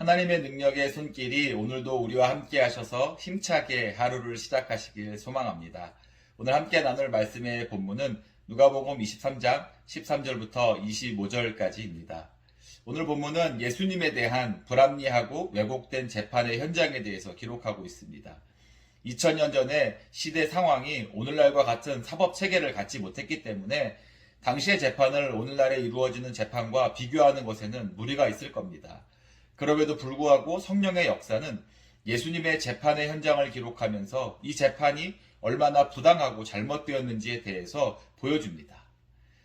하나님의 능력의 손길이 오늘도 우리와 함께 하셔서 힘차게 하루를 시작하시길 소망합니다. 오늘 함께 나눌 말씀의 본문은 누가복음 23장 13절부터 25절까지입니다. 오늘 본문은 예수님에 대한 불합리하고 왜곡된 재판의 현장에 대해서 기록하고 있습니다. 2000년 전에 시대 상황이 오늘날과 같은 사법 체계를 갖지 못했기 때문에 당시의 재판을 오늘날에 이루어지는 재판과 비교하는 것에는 무리가 있을 겁니다. 그럼에도 불구하고 성령의 역사는 예수님의 재판의 현장을 기록하면서 이 재판이 얼마나 부당하고 잘못되었는지에 대해서 보여줍니다.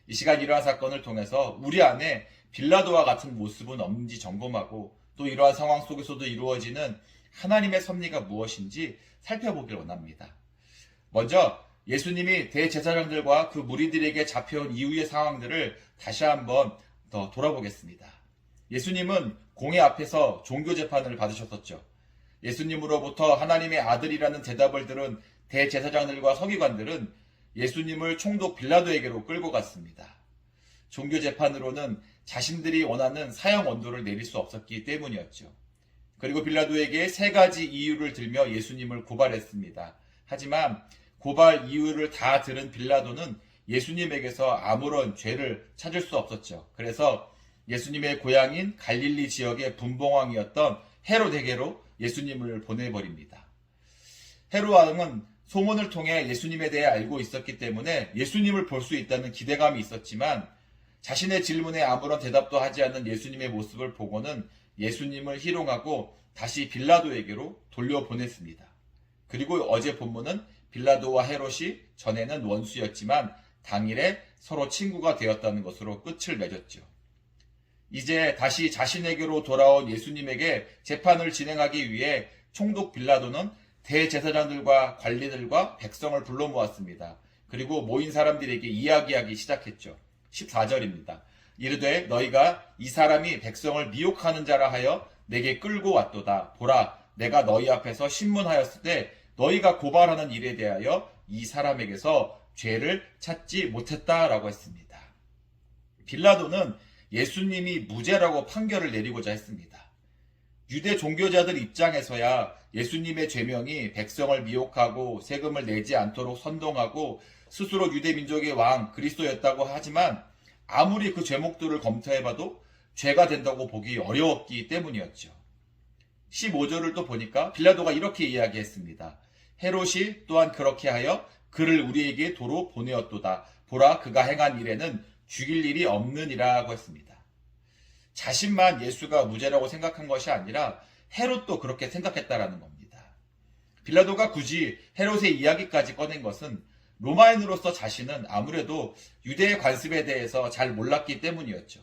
이 시간 이러한 사건을 통해서 우리 안에 빌라도와 같은 모습은 없는지 점검하고 또 이러한 상황 속에서도 이루어지는 하나님의 섭리가 무엇인지 살펴보길 원합니다. 먼저 예수님이 대제사장들과 그 무리들에게 잡혀온 이후의 상황들을 다시 한번 더 돌아보겠습니다. 예수님은 공회 앞에서 종교재판을 받으셨었죠. 예수님으로부터 하나님의 아들이라는 대답을 들은 대제사장들과 서기관들은 예수님을 총독 빌라도에게로 끌고 갔습니다. 종교재판으로는 자신들이 원하는 사형 언도를 내릴 수 없었기 때문이었죠. 그리고 빌라도에게 세 가지 이유를 들며 예수님을 고발했습니다. 하지만 고발 이유를 다 들은 빌라도는 예수님에게서 아무런 죄를 찾을 수 없었죠. 그래서 예수님의 고향인 갈릴리 지역의 분봉왕이었던 헤롯에게로 예수님을 보내버립니다. 헤롯 왕은 소문을 통해 예수님에 대해 알고 있었기 때문에 예수님을 볼 수 있다는 기대감이 있었지만 자신의 질문에 아무런 대답도 하지 않는 예수님의 모습을 보고는 예수님을 희롱하고 다시 빌라도에게로 돌려보냈습니다. 그리고 어제 본문은 빌라도와 헤롯이 전에는 원수였지만 당일에 서로 친구가 되었다는 것으로 끝을 맺었죠. 이제 다시 자신에게로 돌아온 예수님에게 재판을 진행하기 위해 총독 빌라도는 대제사장들과 관리들과 백성을 불러 모았습니다. 그리고 모인 사람들에게 이야기하기 시작했죠. 14절입니다. 이르되 너희가 이 사람이 백성을 미혹하는 자라 하여 내게 끌고 왔도다. 보라, 내가 너희 앞에서 신문하였을 때 너희가 고발하는 일에 대하여 이 사람에게서 죄를 찾지 못했다라고 했습니다. 빌라도는 예수님이 무죄라고 판결을 내리고자 했습니다. 유대 종교자들 입장에서야 예수님의 죄명이 백성을 미혹하고 세금을 내지 않도록 선동하고 스스로 유대 민족의 왕 그리스도였다고 하지만 아무리 그 죄목들을 검토해봐도 죄가 된다고 보기 어려웠기 때문이었죠. 15절을 또 보니까 빌라도가 이렇게 이야기했습니다. 헤롯이 또한 그렇게 하여 그를 우리에게 도로 보내었도다. 보라, 그가 행한 일에는 죽일 일이 없느니라고 했습니다. 자신만 예수가 무죄라고 생각한 것이 아니라 헤롯도 그렇게 생각했다라는 겁니다. 빌라도가 굳이 헤롯의 이야기까지 꺼낸 것은 로마인으로서 자신은 아무래도 유대의 관습에 대해서 잘 몰랐기 때문이었죠.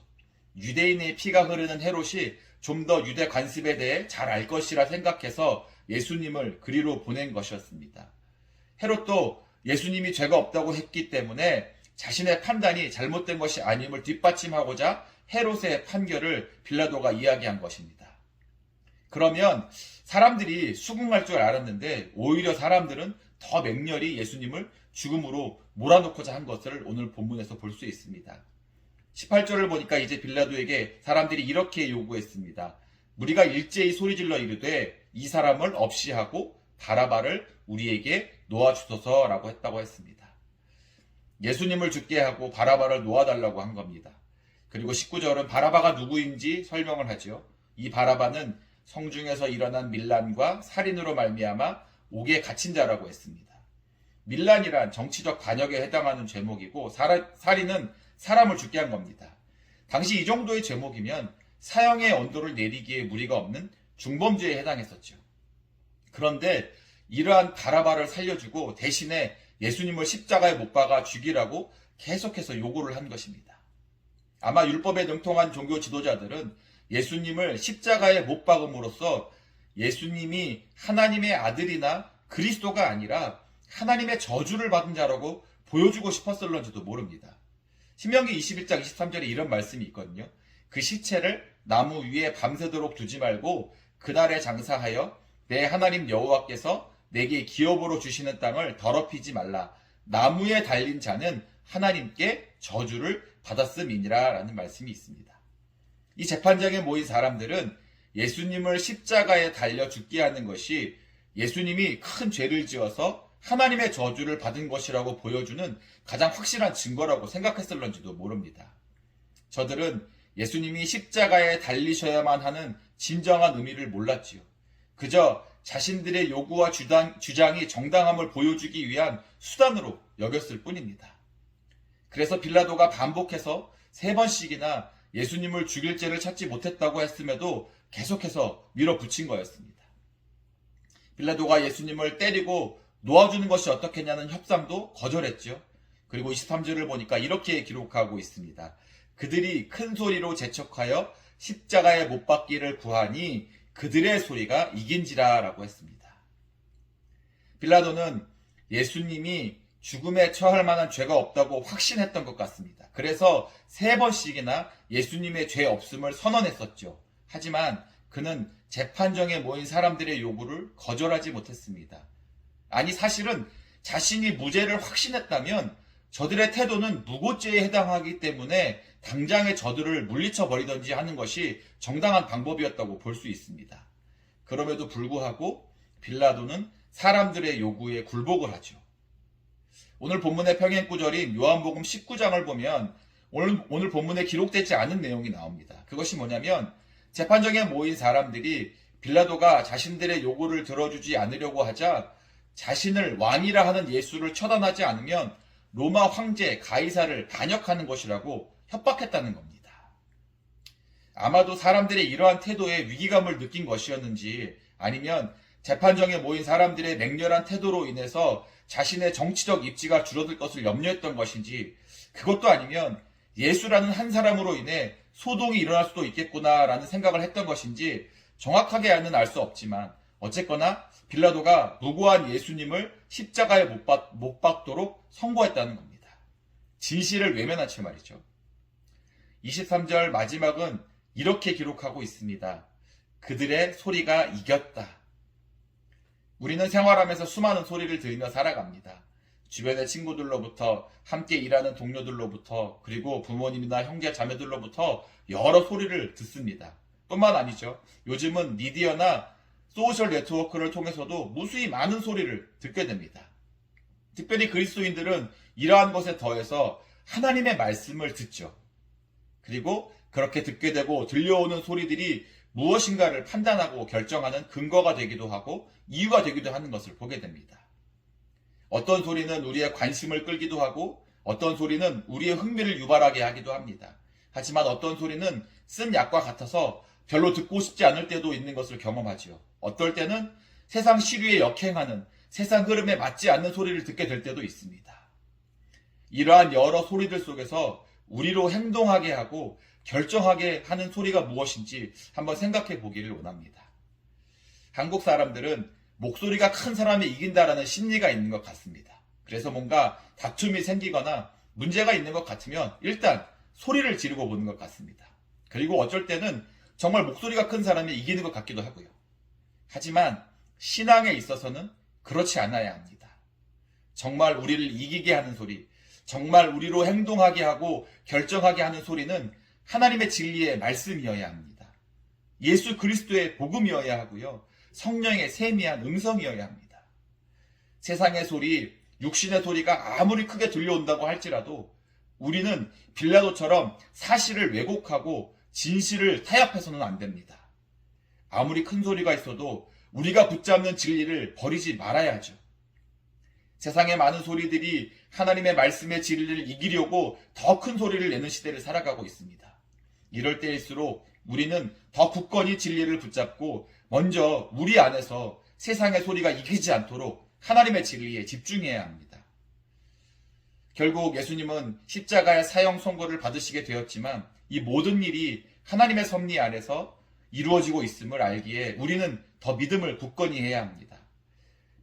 유대인의 피가 흐르는 헤롯이 좀 더 유대 관습에 대해 잘 알 것이라 생각해서 예수님을 그리로 보낸 것이었습니다. 헤롯도 예수님이 죄가 없다고 했기 때문에 자신의 판단이 잘못된 것이 아님을 뒷받침하고자 헤롯의 판결을 빌라도가 이야기한 것입니다. 그러면 사람들이 수긍할 줄 알았는데 오히려 사람들은 더 맹렬히 예수님을 죽음으로 몰아넣고자 한 것을 오늘 본문에서 볼 수 있습니다. 18절을 보니까 이제 빌라도에게 사람들이 이렇게 요구했습니다. 우리가 일제히 소리질러 이르되 이 사람을 없이 하고 바라바를 우리에게 놓아주소서라고 했다고 했습니다. 예수님을 죽게 하고 바라바를 놓아달라고 한 겁니다. 그리고 19절은 바라바가 누구인지 설명을 하죠. 이 바라바는 성중에서 일어난 밀란과 살인으로 말미암아 옥에 갇힌 자라고 했습니다. 밀란이란 정치적 반역에 해당하는 죄목이고 살인은 사람을 죽게 한 겁니다. 당시 이 정도의 죄목이면 사형의 언도를 내리기에 무리가 없는 중범죄에 해당했었죠. 그런데 이러한 바라바를 살려주고 대신에 예수님을 십자가에 못 박아 죽이라고 계속해서 요구를 한 것입니다. 아마 율법에 능통한 종교 지도자들은 예수님을 십자가에 못 박음으로써 예수님이 하나님의 아들이나 그리스도가 아니라 하나님의 저주를 받은 자라고 보여주고 싶었을런지도 모릅니다. 신명기 21장 23절에 이런 말씀이 있거든요. 그 시체를 나무 위에 밤새도록 두지 말고 그날에 장사하여 내 하나님 여호와께서 내게 기업으로 주시는 땅을 더럽히지 말라. 나무에 달린 자는 하나님께 저주를 받았음이니라 라는 말씀이 있습니다. 이 재판장에 모인 사람들은 예수님을 십자가에 달려 죽게 하는 것이 예수님이 큰 죄를 지어서 하나님의 저주를 받은 것이라고 보여주는 가장 확실한 증거라고 생각했을런지도 모릅니다. 저들은 예수님이 십자가에 달리셔야만 하는 진정한 의미를 몰랐지요. 그저 자신들의 요구와 주장이 정당함을 보여주기 위한 수단으로 여겼을 뿐입니다. 그래서 빌라도가 반복해서 3번씩이나 예수님을 죽일 죄를 찾지 못했다고 했음에도 계속해서 밀어붙인 거였습니다. 빌라도가 예수님을 때리고 놓아주는 것이 어떻겠냐는 협상도 거절했죠. 그리고 23절을 보니까 이렇게 기록하고 있습니다. 그들이 큰 소리로 재촉하여 십자가에 못 박기를 구하니 그들의 소리가 이긴지라 라고 했습니다. 빌라도는 예수님이 죽음에 처할 만한 죄가 없다고 확신했던 것 같습니다. 그래서 3번씩이나 예수님의 죄 없음을 선언했었죠. 하지만 그는 재판정에 모인 사람들의 요구를 거절하지 못했습니다. 아니, 사실은 자신이 무죄를 확신했다면 저들의 태도는 무고죄에 해당하기 때문에 당장에 저들을 물리쳐 버리든지 하는 것이 정당한 방법이었다고 볼 수 있습니다. 그럼에도 불구하고 빌라도는 사람들의 요구에 굴복을 하죠. 오늘 본문의 평행 구절인 요한복음 19장을 보면 오늘 본문에 기록되지 않은 내용이 나옵니다. 그것이 뭐냐면 재판정에 모인 사람들이 빌라도가 자신들의 요구를 들어주지 않으려고 하자 자신을 왕이라 하는 예수를 처단하지 않으면 로마 황제 가이사를 반역하는 것이라고 협박했다는 겁니다. 아마도 사람들의 이러한 태도에 위기감을 느낀 것이었는지 아니면 재판정에 모인 사람들의 맹렬한 태도로 인해서 자신의 정치적 입지가 줄어들 것을 염려했던 것인지, 그것도 아니면 예수라는 한 사람으로 인해 소동이 일어날 수도 있겠구나라는 생각을 했던 것인지 정확하게는 알 수 없지만 어쨌거나 빌라도가 무고한 예수님을 십자가에 못 박도록 선고했다는 겁니다. 진실을 외면한 채 말이죠. 23절 마지막은 이렇게 기록하고 있습니다. 그들의 소리가 이겼다. 우리는 생활하면서 수많은 소리를 들으며 살아갑니다. 주변의 친구들로부터, 함께 일하는 동료들로부터, 그리고 부모님이나 형제 자매들로부터 여러 소리를 듣습니다. 뿐만 아니죠. 요즘은 미디어나 소셜 네트워크를 통해서도 무수히 많은 소리를 듣게 됩니다. 특별히 그리스도인들은 이러한 것에 더해서 하나님의 말씀을 듣죠. 그리고 그렇게 듣게 되고 들려오는 소리들이 무엇인가를 판단하고 결정하는 근거가 되기도 하고 이유가 되기도 하는 것을 보게 됩니다. 어떤 소리는 우리의 관심을 끌기도 하고 어떤 소리는 우리의 흥미를 유발하게 하기도 합니다. 하지만 어떤 소리는 쓴 약과 같아서 별로 듣고 싶지 않을 때도 있는 것을 경험하지요. 어떨 때는 세상 시류에 역행하는, 세상 흐름에 맞지 않는 소리를 듣게 될 때도 있습니다. 이러한 여러 소리들 속에서 우리로 행동하게 하고 결정하게 하는 소리가 무엇인지 한번 생각해 보기를 원합니다. 한국 사람들은 목소리가 큰 사람이 이긴다라는 심리가 있는 것 같습니다. 그래서 뭔가 다툼이 생기거나 문제가 있는 것 같으면 일단 소리를 지르고 보는 것 같습니다. 그리고 어쩔 때는 정말 목소리가 큰 사람이 이기는 것 같기도 하고요. 하지만 신앙에 있어서는 그렇지 않아야 합니다. 정말 우리를 이기게 하는 소리, 정말 우리로 행동하게 하고 결정하게 하는 소리는 하나님의 진리의 말씀이어야 합니다. 예수 그리스도의 복음이어야 하고요. 성령의 세미한 음성이어야 합니다. 세상의 소리, 육신의 소리가 아무리 크게 들려온다고 할지라도 우리는 빌라도처럼 사실을 왜곡하고 진실을 타협해서는 안 됩니다. 아무리 큰 소리가 있어도 우리가 붙잡는 진리를 버리지 말아야죠. 세상의 많은 소리들이 하나님의 말씀의 진리를 이기려고 더 큰 소리를 내는 시대를 살아가고 있습니다. 이럴 때일수록 우리는 더 굳건히 진리를 붙잡고 먼저 우리 안에서 세상의 소리가 이기지 않도록 하나님의 진리에 집중해야 합니다. 결국 예수님은 십자가의 사형 선고를 받으시게 되었지만 이 모든 일이 하나님의 섭리 안에서 이루어지고 있음을 알기에 우리는 더 믿음을 굳건히 해야 합니다.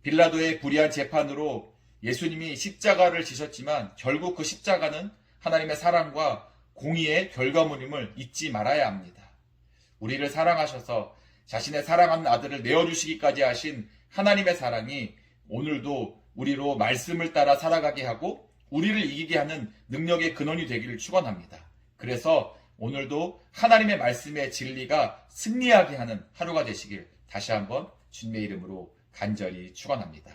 빌라도의 불의한 재판으로 예수님이 십자가를 지셨지만 결국 그 십자가는 하나님의 사랑과 공의의 결과물임을 잊지 말아야 합니다. 우리를 사랑하셔서 자신의 사랑하는 아들을 내어주시기까지 하신 하나님의 사랑이 오늘도 우리로 말씀을 따라 살아가게 하고 우리를 이기게 하는 능력의 근원이 되기를 축원합니다. 그래서 오늘도 하나님의 말씀의 진리가 승리하게 하는 하루가 되시길 다시 한번 주님의 이름으로 간절히 축원합니다.